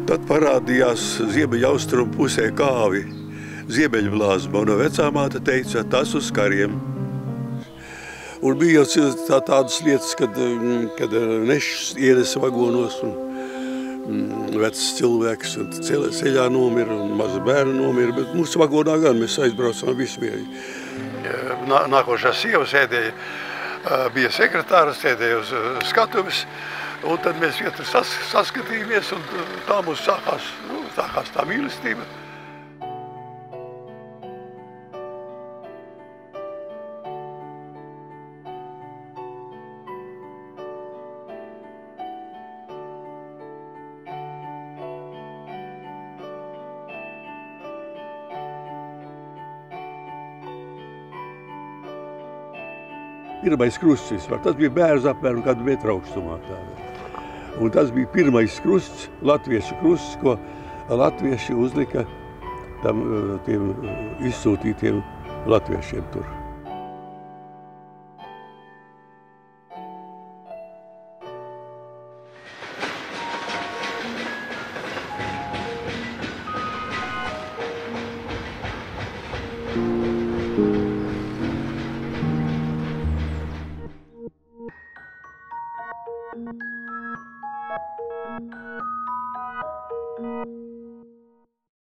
Tad parādījās ziemeļaustrumu pusē kāvi, ziemeļblāzma, un vecā māte teica, tas uz kariem. Un bija jau tādas lietas, kad nešs ienes vagonos, un vecs cilvēks ceļā nomira, un maza bērna nomira, bet mūsu vagonā gan mēs aizbraucām vismierīgi. Nākošā sieva sēdēja, bija sekretāra, sēdēja uz skatuves, un tad mēs saskatījāmies, un tā mums sākās tā mīlestība. Pirmais krusts vispār, tas bija bērns apmēram kādu metru augstumā. Un tas bija pirmais krusts, latviešu krusts, ko latvieši uzlika tiem izsūtītiem latviešiem tur.